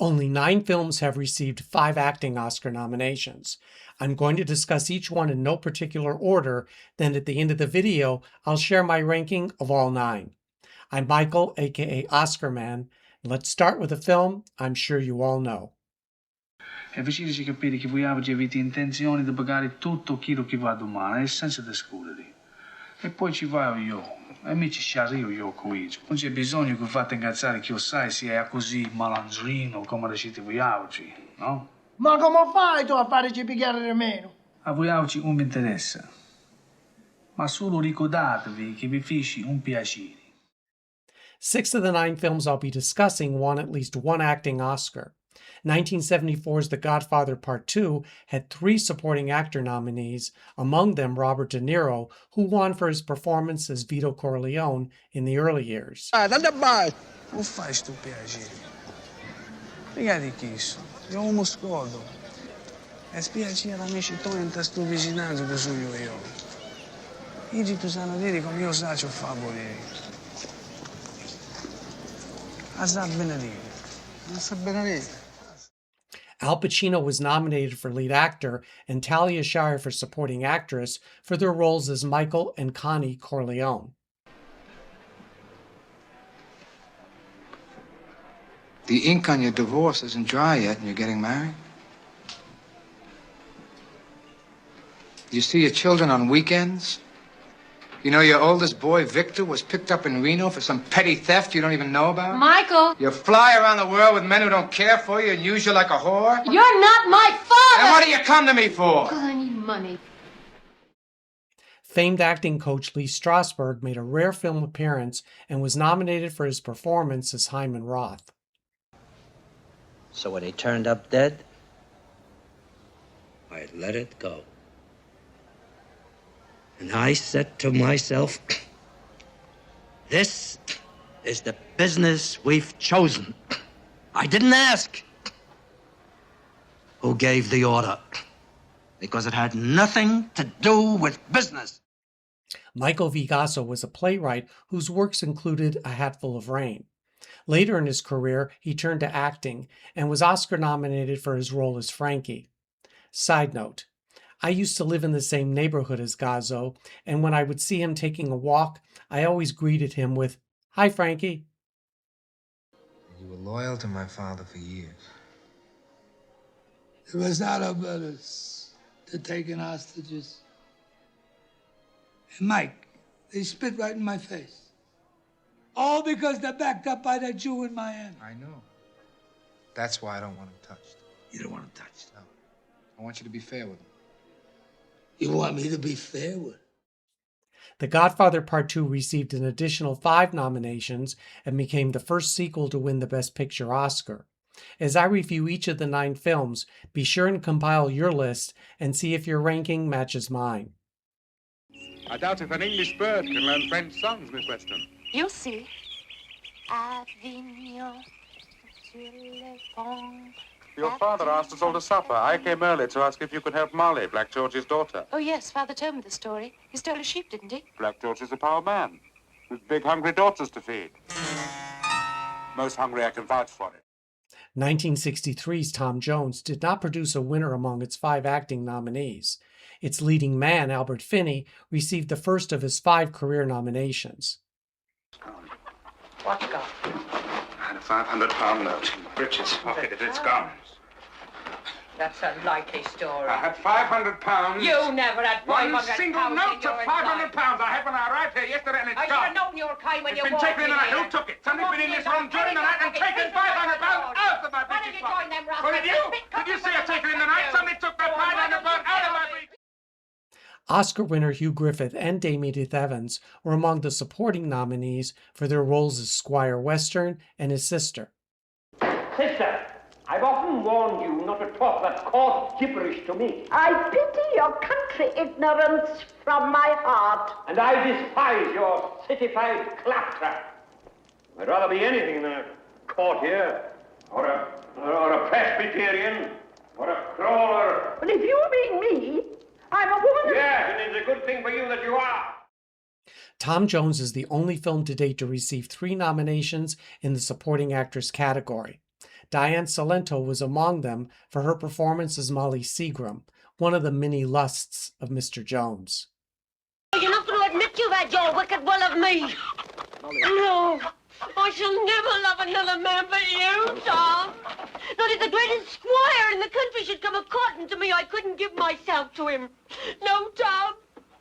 Only 9 films have received 5 acting Oscar nominations. I'm going to discuss each one in no particular order, then at the end of the video, I'll share my ranking of all 9. I'm Michael, aka Oscar Man. Let's start with a film I'm sure you all know. E faceteci capire che voi avete intenzione di pagare tutto quello che va domani, senza discutere. E poi ci vado io, e mi ci arrivo io qui. Non c'è bisogno che fate incazzare che io sai sia così malandrino come recite voi oggi, no? Ma come fai tu a farci pigliare di meno? A voi oggi non mi interessa. Ma solo ricordatevi che vi feci un piacere. 6 of the 9 films I'll be discussing won at least one acting Oscar. 1974's The Godfather Part II had 3 supporting actor nominees, among them Robert De Niro, who won for his performance as Vito Corleone in the early years. Non fai sto piacere. Figati che isso, io non mi scordo. E spiacere la mia città in sto vicinato che sono io. Io tu sanno dire come io saccio favore. A sa benedire. A sa benedire. Al Pacino was nominated for lead actor and Talia Shire for supporting actress for their roles as Michael and Connie Corleone. The ink on your divorce isn't dry yet and you're getting married? You see your children on weekends? You know your oldest boy, Victor, was picked up in Reno for some petty theft you don't even know about? Michael! You fly around the world with men who don't care for you and use you like a whore? You're not my father! And what do you come to me for? Because I need money. Famed acting coach Lee Strasberg made a rare film appearance and was nominated for his performance as Hyman Roth. So when he turned up dead, I let it go. And I said to myself, this is the business we've chosen. I didn't ask who gave the order, because it had nothing to do with business. Michael Vigasso was a playwright whose works included A Hatful of Rain. Later in his career, he turned to acting and was Oscar nominated for his role as Frankie. Side note, I used to live in the same neighborhood as Gazzo, and when I would see him taking a walk, I always greeted him with, "Hi, Frankie." You were loyal to my father for years. It was not our brothers. They're taking hostages. And Mike, they spit right in my face. All because they're backed up by that Jew in Miami. I know. That's why I don't want him touched. You don't want them touched. No. I want you to be fair with him. You want me to be fair with? The Godfather Part II received an additional 5 nominations and became the first sequel to win the Best Picture Oscar. As I review each of the 9 films, be sure and compile your list and see if your ranking matches mine. I doubt if an English bird can learn French songs, Miss Weston. You'll see. Avignon, sur le pont. Your father asked us all to supper. I came early to ask if you could help Molly, Black George's daughter. Oh, yes, Father told me the story. He stole a sheep, didn't he? Black George is a poor man with big hungry daughters to feed. Most hungry I can vouch for it. 1963's Tom Jones did not produce a winner among its 5 acting nominees. Its leading man, Albert Finney, received the first of his 5 career nominations. What you got? I had a £500 note in Richard's pocket. It's gone. That's a likely story. I had £500. You never had 500 One single pounds note in of your £500. life. I had when I arrived here yesterday and it's I should gone. have known you were kind when It's you been walked taken in and here. who took it? Somebody's been in this room during the night and taken £500 out of my Why did breeches you join pocket. them, Well, rascals? did you see her taken in the night? Somebody took the £500 out of my breeches. Oscar winner Hugh Griffith and Dame Edith Evans were among the supporting nominees for their roles as Squire Western and his sister. Sister, I've often warned you not to talk that coarse gibberish to me. I pity your country ignorance from my heart. And I despise your citified claptrap. I'd rather be anything than a courtier, or a Presbyterian, or a crawler. Well, if you mean me, I'm a woman. Yes, and it's a good thing for you that you are. Tom Jones is the only film to date to receive 3 nominations in the supporting actress category. Diane Salento was among them for her performance as Molly Seagram, one of the many lusts of Mr. Jones. You're not going to admit you've had your wicked will of me. No, I shall never love another man but you, Tom. Not if the greatest squire in the country should come a-courting to me, I couldn't give myself to him. No, Tom.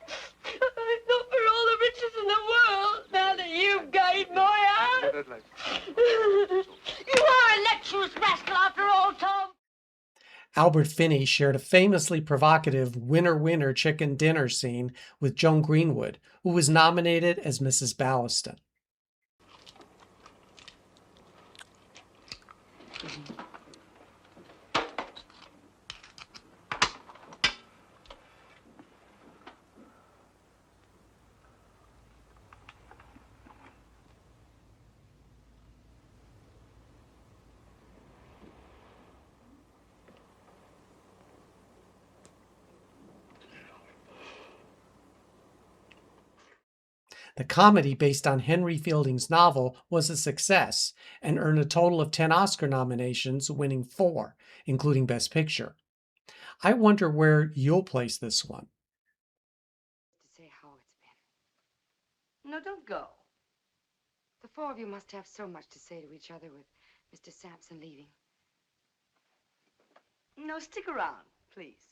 Not for all the riches in the world, now that you've gave my heart. You are a lecherous rascal after all, Tom. Albert Finney shared a famously provocative winner-winner chicken dinner scene with Joan Greenwood, who was nominated as Mrs. Ballaston. The comedy, based on Henry Fielding's novel, was a success and earned a total of 10 Oscar nominations, winning 4, including Best Picture. I wonder where you'll place this one. To say how it's been. No, don't go. The 4 of you must have so much to say to each other with Mr. Sampson leaving. No, stick around, please.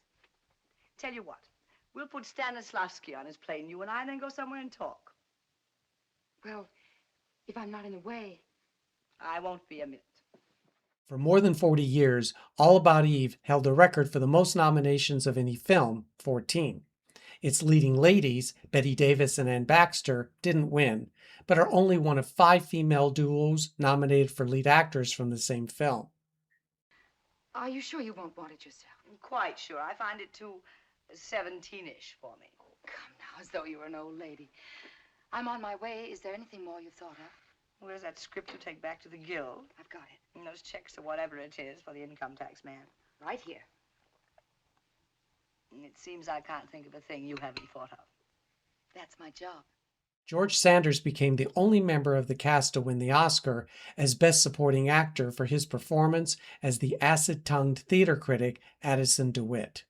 Tell you what, we'll put Stanislavski on his plane, you and I, and then go somewhere and talk. Well, if I'm not in the way. I won't be a minute. For more than 40 years, All About Eve held the record for the most nominations of any film, 14. Its leading ladies, Bette Davis and Anne Baxter, didn't win, but are only one of 5 female duos nominated for lead actors from the same film. Are you sure you won't want it yourself? I'm quite sure. I find it too 17-ish for me. Oh, come now, as though you were an old lady. I'm on my way. Is there anything more you've thought of? Where's that script to take back to the guild? I've got it. And those checks or whatever it is for the income tax man. Right here. And it seems I can't think of a thing you haven't thought of. That's my job. George Sanders became the only member of the cast to win the Oscar as Best Supporting Actor for his performance as the acid-tongued theater critic Addison DeWitt.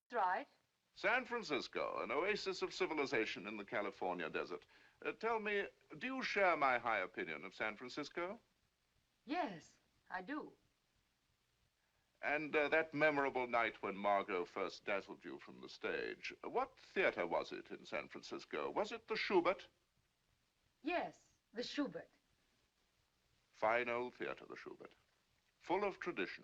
That's right. San Francisco, an oasis of civilization in the California desert. Tell me, do you share my high opinion of San Francisco? Yes, I do. And that memorable night when Margot first dazzled you from the stage, what theater was it in San Francisco? Was it the Schubert? Yes, the Schubert. Fine old theater, the Schubert. Full of tradition.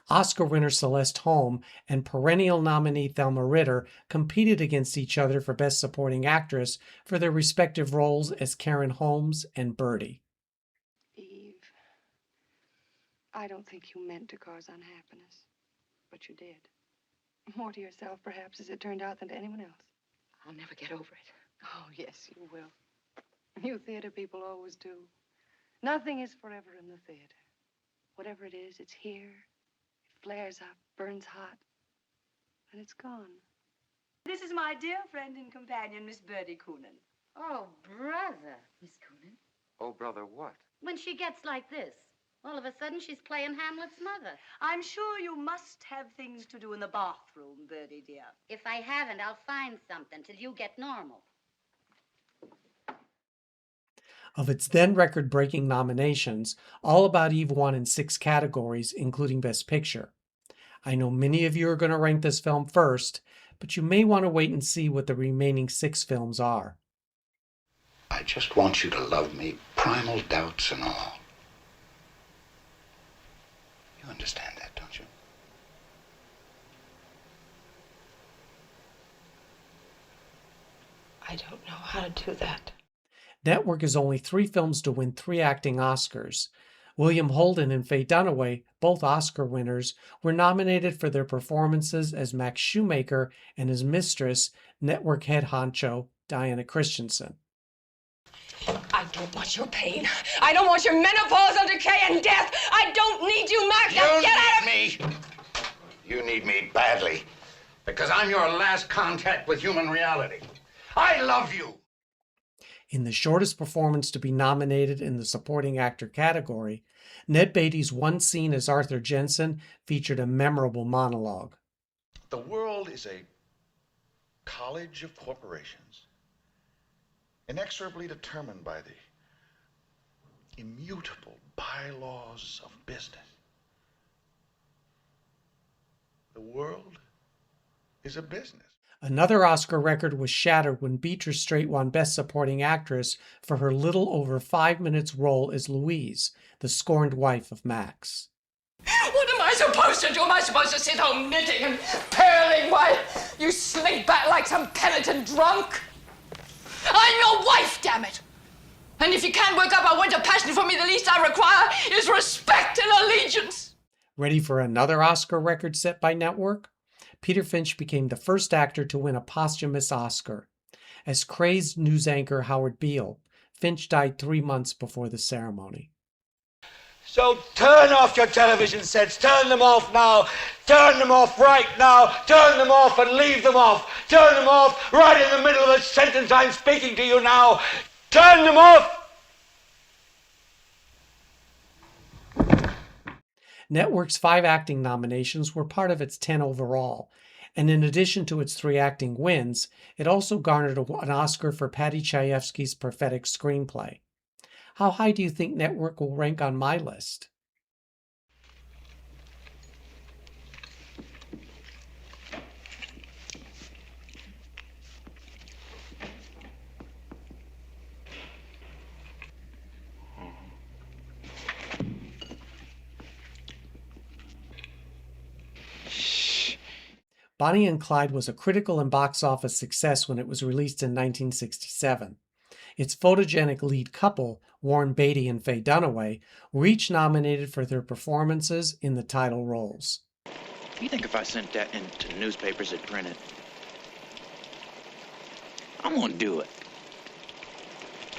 Oscar winner Celeste Holm and perennial nominee Thelma Ritter competed against each other for Best Supporting Actress for their respective roles as Karen Holmes and Bertie. Eve, I don't think you meant to cause unhappiness, but you did. More to yourself, perhaps, as it turned out, than to anyone else. I'll never get over it. Oh, yes, you will. You theater people always do. Nothing is forever in the theater. Whatever it is, it's here. It flares up, burns hot, and it's gone. This is my dear friend and companion, Miss Bertie Coonan. Oh, brother, Miss Coonan. Oh, brother, what? When she gets like this, all of a sudden she's playing Hamlet's mother. I'm sure you must have things to do in the bathroom, Bertie, dear. If I haven't, I'll find something till you get normal. Of its then record-breaking nominations, All About Eve won in 6 categories, including Best Picture. I know many of you are going to rank this film first, but you may want to wait and see what the remaining 6 films are. I just want you to love me, primal doubts and all. You understand that, don't you? I don't know how to do that. Network is only 3 films to win 3 acting Oscars. William Holden and Faye Dunaway, both Oscar winners, were nominated for their performances as Max Shoemaker and his mistress, network head honcho Diana Christensen. I don't want your pain. I don't want your menopausal decay and death. I don't need you, Max. Now get out of me. You need me badly, because I'm your last contact with human reality. I love you. In the shortest performance to be nominated in the supporting actor category, Ned Beatty's one scene as Arthur Jensen featured a memorable monologue. The world is a college of corporations, inexorably determined by the immutable bylaws of business. The world is a business. Another Oscar record was shattered when Beatrice Straight won Best Supporting Actress for her little over 5 minutes role as Louise, the scorned wife of Max. What am I supposed to do? Am I supposed to sit home knitting and purling while you slink back like some penitent drunk? I'm your wife, damn it! And if you can't work up a winter passion for me, the least I require is respect and allegiance. Ready for another Oscar record set by Network? Peter Finch became the first actor to win a posthumous Oscar. As crazed news anchor Howard Beale, Finch died 3 months before the ceremony. So turn off your television sets. Turn them off now. Turn them off right now. Turn them off and leave them off. Turn them off right in the middle of the sentence I'm speaking to you now. Turn them off. Network's 5 acting nominations were part of its 10 overall, and in addition to its 3 acting wins, it also garnered an Oscar for Paddy Chayefsky's prophetic screenplay. How high do you think Network will rank on my list? Bonnie and Clyde was a critical and box office success when it was released in 1967. Its photogenic lead couple, Warren Beatty and Faye Dunaway, were each nominated for their performances in the title roles. What do you think if I sent that into newspapers that print it? I'm gonna do it.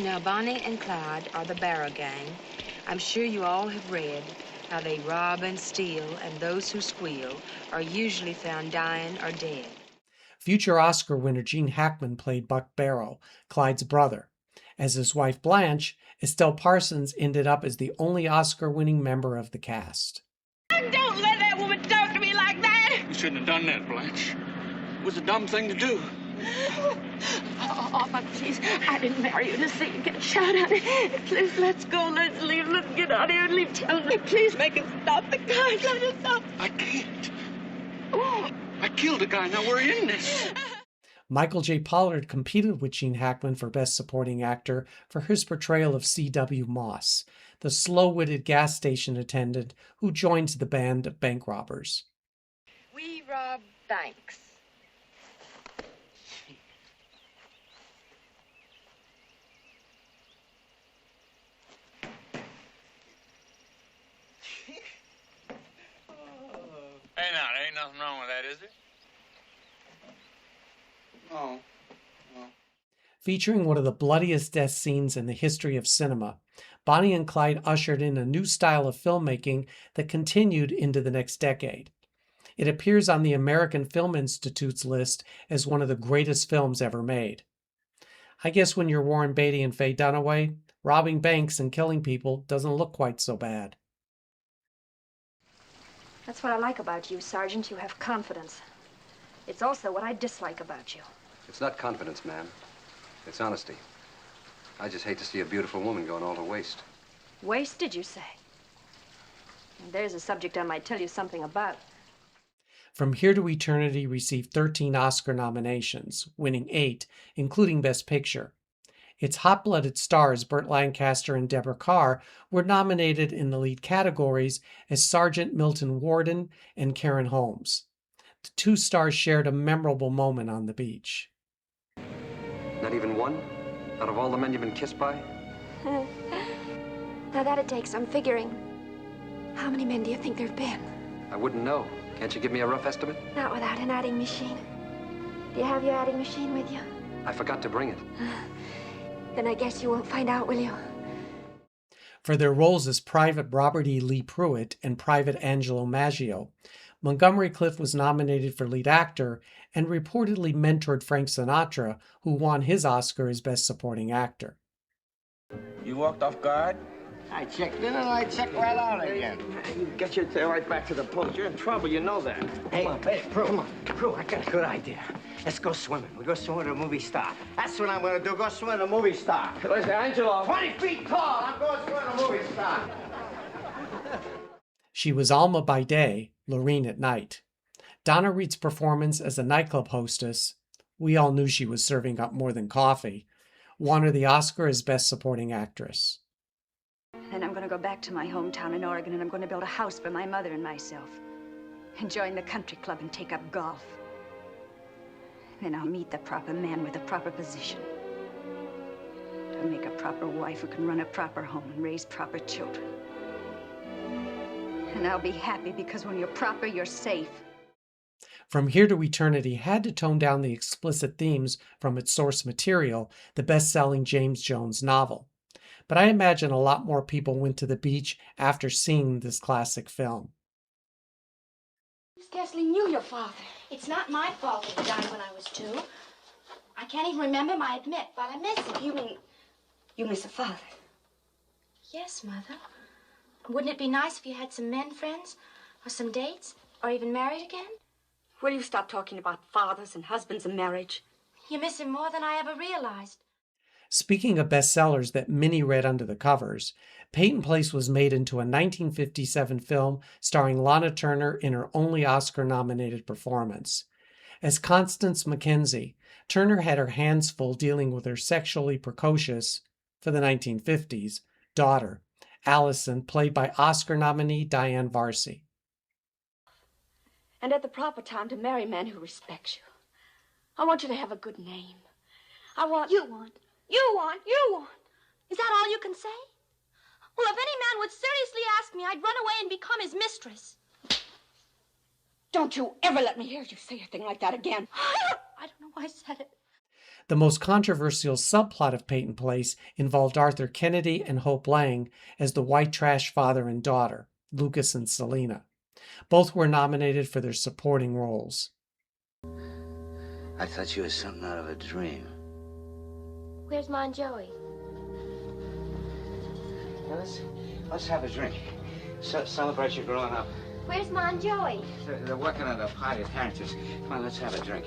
Now, Bonnie and Clyde are the Barrow Gang. I'm sure you all have read how they rob and steal, and those who squeal are usually found dying or dead. Future Oscar winner Gene Hackman played Buck Barrow, Clyde's brother. As his wife Blanche, Estelle Parsons ended up as the only Oscar-winning member of the cast. Don't let that woman talk to me like that! You shouldn't have done that, Blanche. It was a dumb thing to do. Oh, but please, I didn't marry you to see you get shot at. Please, let's go. Let's leave. Let's get out of here and leave town. Please make us stop. The guys, let us stop. I can't. I killed a guy. Now we're in this. Michael J. Pollard competed with Gene Hackman for Best Supporting Actor for his portrayal of C.W. Moss, the slow-witted gas station attendant who joins the band of bank robbers. We rob banks. Hey, now, there ain't nothing wrong with that, is there? No. Featuring one of the bloodiest death scenes in the history of cinema, Bonnie and Clyde ushered in a new style of filmmaking that continued into the next decade. It appears on the American Film Institute's list as one of the greatest films ever made. I guess when you're Warren Beatty and Faye Dunaway, robbing banks and killing people doesn't look quite so bad. That's what I like about you, Sergeant. You have confidence. It's also what I dislike about you. It's not confidence, ma'am. It's honesty. I just hate to see a beautiful woman going all to waste. Waste, did you say? And there's a subject I might tell you something about. From Here to Eternity received 13 Oscar nominations, winning 8, including Best Picture. Its hot-blooded stars, Burt Lancaster and Deborah Kerr, were nominated in the lead categories as Sergeant Milton Warden and Karen Holmes. The 2 stars shared a memorable moment on the beach. Not even one? Out of all the men you've been kissed by? Now that it takes, I'm figuring. How many men do you think there've been? I wouldn't know. Can't you give me a rough estimate? Not without an adding machine. Do you have your adding machine with you? I forgot to bring it. Then I guess you won't find out, will you? For their roles as Private Robert E. Lee Pruitt and Private Angelo Maggio, Montgomery Clift was nominated for lead actor and reportedly mentored Frank Sinatra, who won his Oscar as Best Supporting Actor. You walked off guard? I checked in and I checked right out again. You get your tail right back to the post. You're in trouble, you know that. Hey, come on, Prue. Come on, Prue, I got a good idea. Let's go swimming. We go swimming with a movie star. That's what I'm gonna do. Go swim with a movie star. Listen, Angelo. 20 feet tall. I'm going swim with a movie star. She was Alma by day, Lorene at night. Donna Reed's performance as a nightclub hostess, we all knew she was serving up more than coffee, won her the Oscar as Best Supporting Actress. Then I'm going to go back to my hometown in Oregon, and I'm going to build a house for my mother and myself. And join the country club and take up golf. Then I'll meet the proper man with the proper position. I'll make a proper wife who can run a proper home and raise proper children. And I'll be happy because when you're proper, you're safe. From Here to Eternity had to tone down the explicit themes from its source material, the best-selling James Jones novel. But I imagine a lot more people went to the beach after seeing this classic film. You scarcely knew your father. It's not my fault that he died when I was 2. I can't even remember him, I admit, but I miss him. You miss a father? Yes, Mother. Wouldn't it be nice if you had some men friends, or some dates, or even married again? Will you stop talking about fathers and husbands and marriage? You miss him more than I ever realized. Speaking of bestsellers that Minnie read under the covers, Peyton Place was made into a 1957 film starring Lana Turner in her only Oscar-nominated performance. As Constance Mackenzie, Turner had her hands full dealing with her sexually precocious, for the 1950s, daughter, Allison, played by Oscar nominee Diane Varsi. And at the proper time to marry a man who respects you. I want you to have a good name. I want... You want. Is that all you can say? Well, if any man would seriously ask me, I'd run away and become his mistress. Don't you ever let me hear you say a thing like that again. I don't know why I said it. The most controversial subplot of Peyton Place involved Arthur Kennedy and Hope Lang as the white trash father and daughter, Lucas and Selena. Both were nominated for their supporting roles. I thought you was something out of a dream. Where's Ma and Joey? Well, let's have a drink. Celebrate your growing up. Where's Ma and Joey? They're working on the party at Harrington's. Come on, let's have a drink.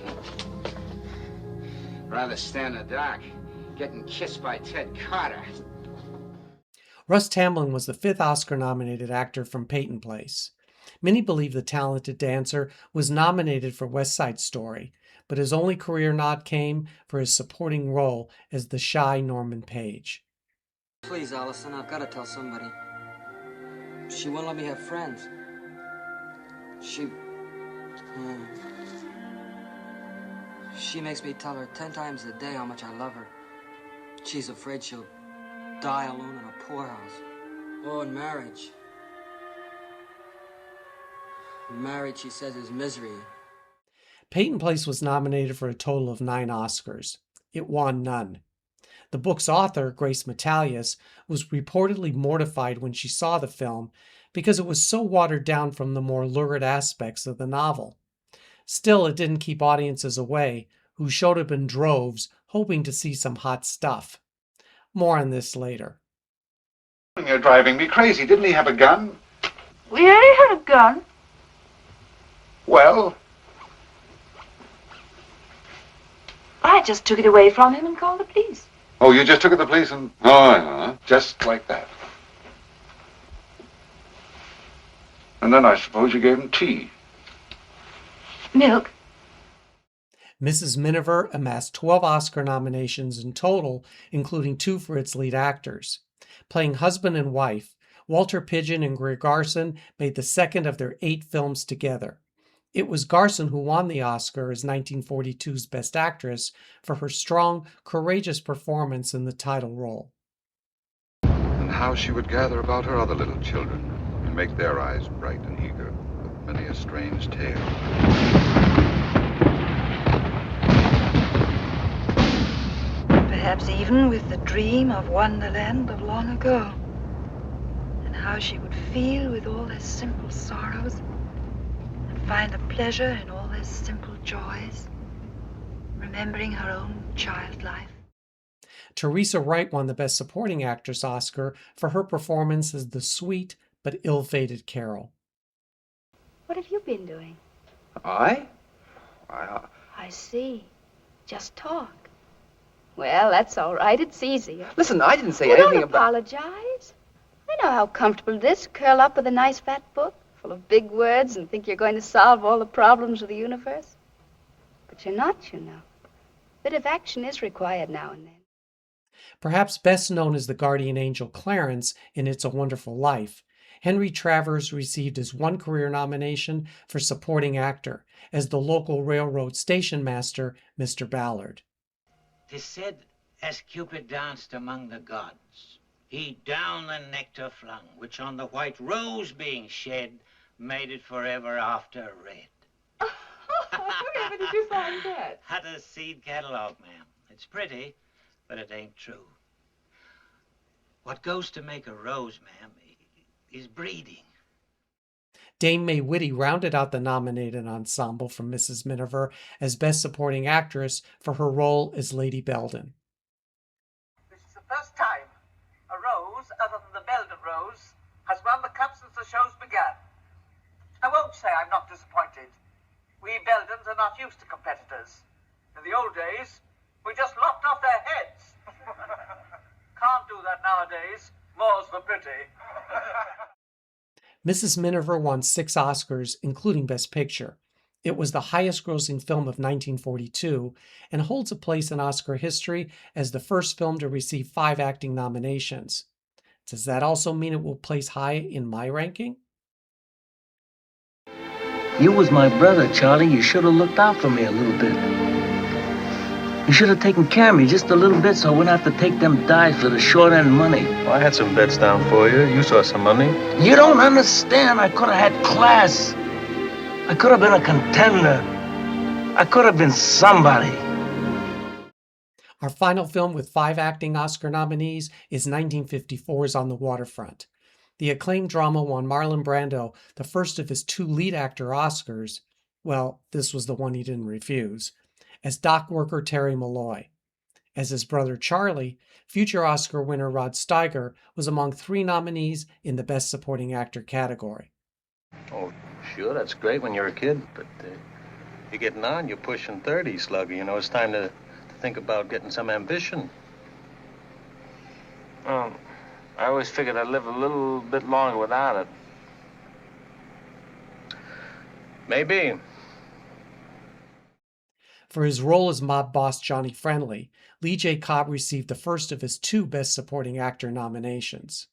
Rather stand in the dark, getting kissed by Ted Carter. Russ Tamblyn was the 5th Oscar-nominated actor from Peyton Place. Many believe the talented dancer was nominated for West Side Story, but his only career nod came for his supporting role as the shy Norman Page. Please, Allison, I've got to tell somebody. She won't let me have friends. She makes me tell her 10 times a day how much I love her. She's afraid she'll die alone in a poorhouse. Oh, and marriage. Marriage, she says, is misery. Peyton Place was nominated for a total of 9 Oscars. It won none. The book's author, Grace Metalius, was reportedly mortified when she saw the film because it was so watered down from the more lurid aspects of the novel. Still, it didn't keep audiences away, who showed up in droves, hoping to see some hot stuff. More on this later. You're driving me crazy. Didn't he have a gun? We already had a gun. Well, I just took it away from him and called the police. oh, you just took it to the police and... Oh, yeah, just like that. And then I suppose you gave him tea. Milk. Mrs. Miniver amassed 12 Oscar nominations in total, including 2 for its lead actors. Playing husband and wife, Walter Pidgeon and Greer Garson made the second of their 8 films together. It was Garson who won the Oscar as 1942's Best Actress for her strong, courageous performance in the title role. And how she would gather about her other little children and make their eyes bright and eager with many a strange tale. Perhaps even with the dream of Wonderland of long ago, and how she would feel with all their simple sorrows, and find a pleasure in all their simple joys, remembering her own child life. Teresa Wright won the Best Supporting Actress Oscar for her performance as the sweet but ill-fated Carol. What have you been doing? I? I see. Just talk. Well, that's all right. It's easy. Listen, I didn't say Well, anything don't about... apologize. I know how comfortable it is to curl up with a nice fat book full of big words and think you're going to solve all the problems of the universe. But you're not, you know. A bit of action is required now and then. Perhaps best known as the guardian angel Clarence in It's a Wonderful Life, Henry Travers received his one career nomination for supporting actor as the local railroad station master, Mr. Ballard. 'Tis said, as Cupid danced among the gods, he down the nectar flung, which on the white rose being shed, made it forever after red. Where did you find that? Hatter's seed catalog, ma'am. It's pretty, but it ain't true. What goes to make a rose, ma'am, is breeding. Dame Mae Whitty rounded out the nominated ensemble from Mrs. Miniver as Best Supporting Actress for her role as Lady Belden. This is the first time a rose, other than the Belden rose, has won the cup since the shows began. I won't say I'm not disappointed. We Beldens are not used to competitors. In the old days, we just lopped off their heads. Can't do that nowadays. More's the pity. Mrs. Miniver won 6 Oscars, including Best Picture. It was the highest-grossing film of 1942 and holds a place in Oscar history as the first film to receive 5 acting nominations. Does that also mean it will place high in my ranking? You was my brother, Charlie. You should have looked out for me a little bit. You should have taken care of me just a little bit so I wouldn't have to take them dives for the short end money. Well, I had some bets down for you. You saw some money. You don't understand. I could have had class. I could have been a contender. I could have been somebody. Our final film with 5 acting Oscar nominees is 1954's On the Waterfront. The acclaimed drama won Marlon Brando the first of his 2 lead actor Oscars. Well, this was the one he didn't refuse. As dock worker Terry Malloy. As his brother Charlie, future Oscar winner Rod Steiger was among 3 nominees in the Best Supporting Actor category. Oh, sure, that's great when you're a kid, but you're getting on, you're pushing 30, Slugger. You know, it's time to think about getting some ambition. Oh, I always figured I'd live a little bit longer without it. Maybe. For his role as mob boss Johnny Friendly, Lee J. Cobb received the first of his 2 Best Supporting Actor nominations.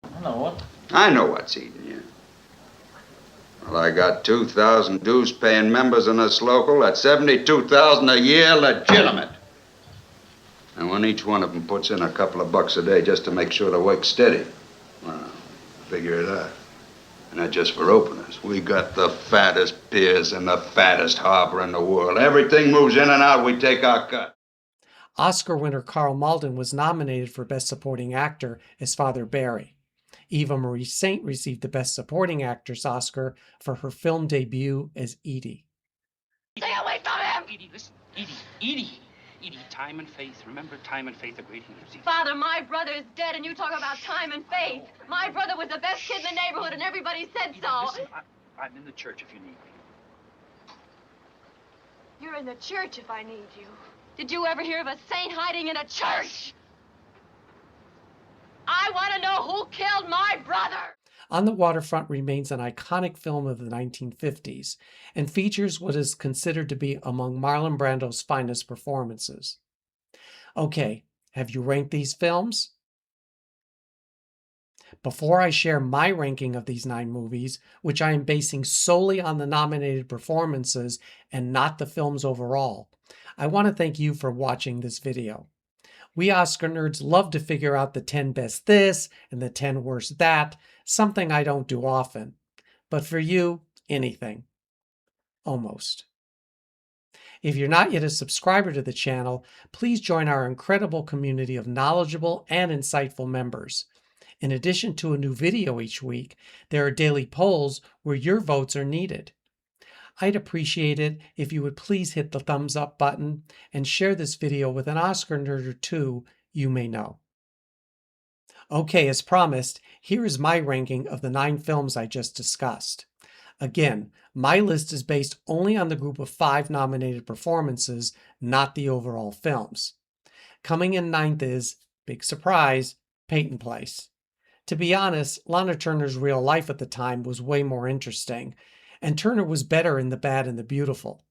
I know what's eating you. Well, I got 2,000 dues-paying members in this local. That's 72,000 a year, legitimate. And when each one of them puts in a couple of bucks a day just to make sure the work's steady, well, figure it out. And that's just for openers. We got the fattest piers and the fattest harbor in the world. Everything moves in and out, we take our cut. Oscar winner Carl Malden was nominated for Best Supporting Actor as Father Barry. Eva Marie Saint received the Best Supporting Actress Oscar for her film debut as Edie. Stay away from him! Edie, listen. Edie, time and faith. Remember, time and faith are great healers. Father, my brother is dead, and you talk about time and faith. My brother was the best kid in the neighborhood, and everybody said so. Listen, I'm in the church if you need me. You're in the church if I need you. Did you ever hear of a saint hiding in a church? I want to know who killed my brother. On the Waterfront remains an iconic film of the 1950s and features what is considered to be among Marlon Brando's finest performances. Okay, have you ranked these films? Before I share my ranking of these 9 movies, which I am basing solely on the nominated performances and not the films overall, I want to thank you for watching this video. We Oscar nerds love to figure out the 10 best this and the 10 worst that, something I don't do often. But for you, anything. Almost. If you're not yet a subscriber to the channel, please join our incredible community of knowledgeable and insightful members. In addition to a new video each week, there are daily polls where your votes are needed. I'd appreciate it if you would please hit the thumbs up button and share this video with an Oscar nerd or two you may know. Okay, as promised, here is my ranking of the 9 films I just discussed. Again, my list is based only on the group of 5 nominated performances, not the overall films. Coming in 9th is, big surprise, Peyton Place. To be honest, Lana Turner's real life at the time was way more interesting, and Turner was better in The Bad and the Beautiful.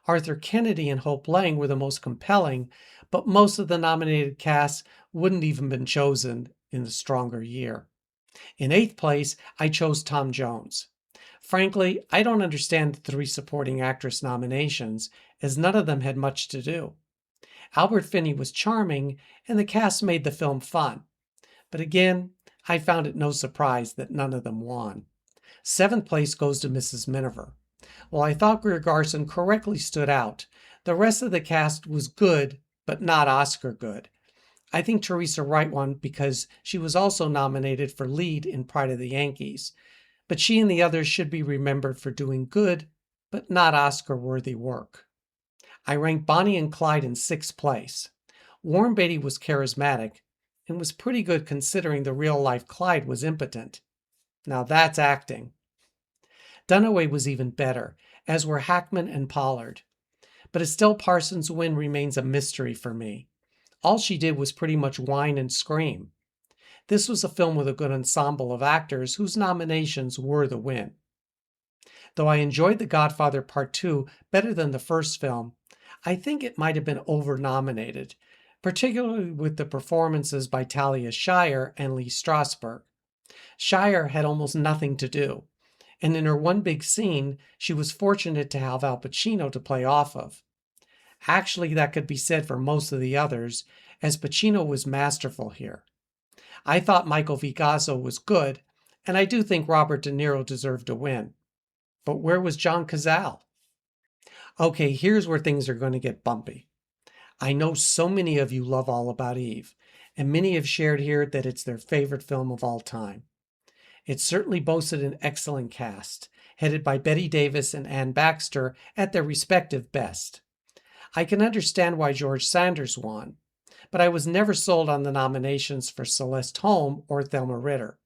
Arthur Kennedy and Hope Lange were the most compelling, but most of the nominated cast wouldn't even been chosen in the stronger year. In 8th place, I chose Tom Jones. Frankly, I don't understand the 3 supporting actress nominations, as none of them had much to do. Albert Finney was charming, and the cast made the film fun. But again, I found it no surprise that none of them won. 7th place goes to Mrs. Miniver. While I thought Greer Garson correctly stood out, the rest of the cast was good, but not Oscar good. I think Teresa Wright won because she was also nominated for lead in Pride of the Yankees, but she and the others should be remembered for doing good, but not Oscar-worthy work. I ranked Bonnie and Clyde in 6th place. Warren Beatty was charismatic and was pretty good considering the real-life Clyde was impotent. Now that's acting. Dunaway was even better, as were Hackman and Pollard. But Estelle Parsons' win remains a mystery for me. All she did was pretty much whine and scream. This was a film with a good ensemble of actors whose nominations were the win. Though I enjoyed The Godfather Part II better than the first film, I think it might have been over-nominated, particularly with the performances by Talia Shire and Lee Strasberg. Shire had almost nothing to do, and in her one big scene, she was fortunate to have Al Pacino to play off of. Actually, that could be said for most of the others, as Pacino was masterful here. I thought Michael Vigasso was good, and I do think Robert De Niro deserved a win. But where was John Cazale? Okay, here's where things are going to get bumpy. I know so many of you love All About Eve, and many have shared here that it's their favorite film of all time. It certainly boasted an excellent cast, headed by Bette Davis and Anne Baxter at their respective best. I can understand why George Sanders won, but I was never sold on the nominations for Celeste Holm or Thelma Ritter.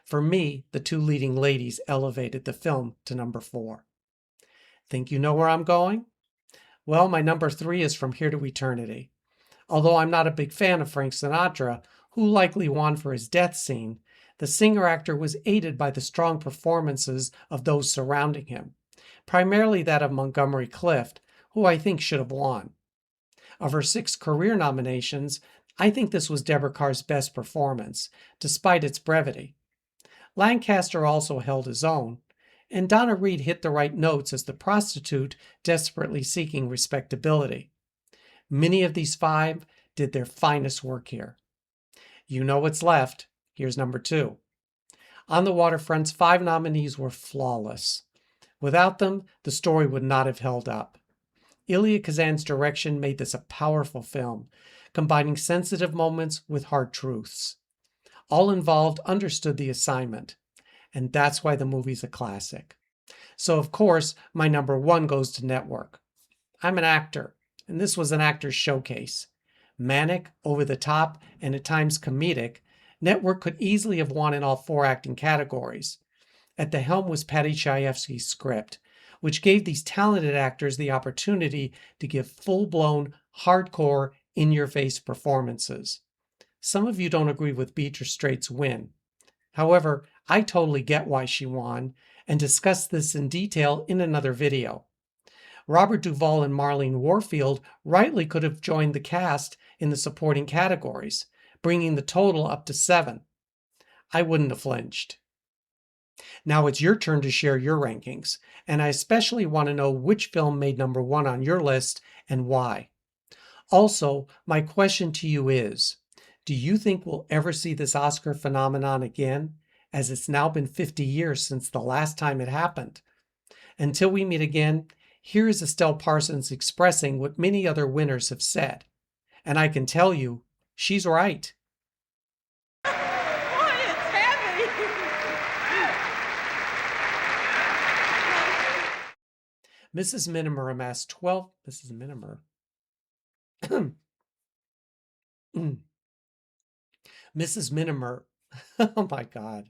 For me, the 2 leading ladies elevated the film to number 4. Think you know where I'm going? Well, my number 3 is From Here to Eternity. Although I'm not a big fan of Frank Sinatra, who likely won for his death scene, the singer-actor was aided by the strong performances of those surrounding him, primarily that of Montgomery Clift, who I think should have won. Of her 6 career nominations, I think this was Deborah Kerr's best performance, despite its brevity. Lancaster also held his own, and Donna Reed hit the right notes as the prostitute desperately seeking respectability. Many of these 5 did their finest work here. You know what's left. Here's number 2. On the Waterfront's 5 nominees were flawless. Without them, the story would not have held up. Elia Kazan's direction made this a powerful film, combining sensitive moments with hard truths. All involved understood the assignment, and that's why the movie's a classic. So, of course, my number 1 goes to Network. I'm an actor, and this was an actor's showcase. Manic, over the top, and at times comedic, Network could easily have won in all 4 acting categories. At the helm was Paddy Chayefsky's script, which gave these talented actors the opportunity to give full-blown, hardcore, in-your-face performances. Some of you don't agree with Beatrice Straight's win. However, I totally get why she won, and discuss this in detail in another video. Robert Duvall and Marlene Warfield rightly could have joined the cast in the supporting categories, bringing the total up to 7. I wouldn't have flinched. Now it's your turn to share your rankings, and I especially want to know which film made number 1 on your list and why. Also, my question to you is, do you think we'll ever see this Oscar phenomenon again, as it's now been 50 years since the last time it happened? Until we meet again, here is Estelle Parsons expressing what many other winners have said. And I can tell you, she's right. Mrs. Miniver amassed 12. Mrs. Miniver. Mrs. Miniver. Oh my God.